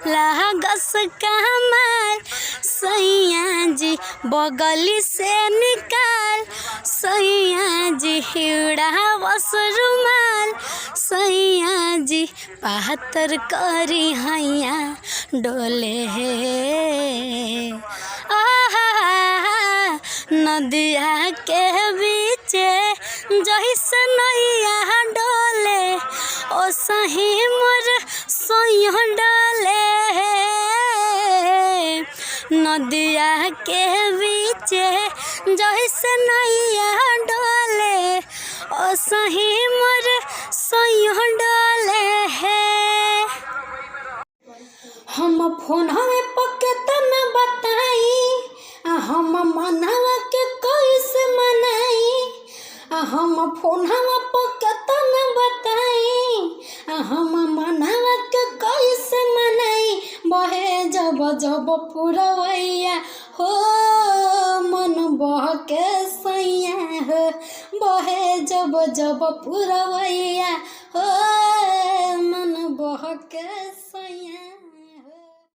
लागस कमाल सैया जी बगली से निकाल सैया जी हिड़ा बस रुमाल सैया जी पातर करी हैया डोले नदिया के बीचे जैसे नैया डोले ओ सही मोर सैया डोले नदिया के बीचे जैसे नैया डोले ओ सही मोर सैया डोले हम फोन में पके तन बताई हम मनावा के कैसे मनाई हम फोन में पके तन बताई हम मनावा के कैसे मनाई बहे जब जब पुरवैया हो मन बहके सैया हो बहे जब जब पुरवैया हो मन बहके सैया।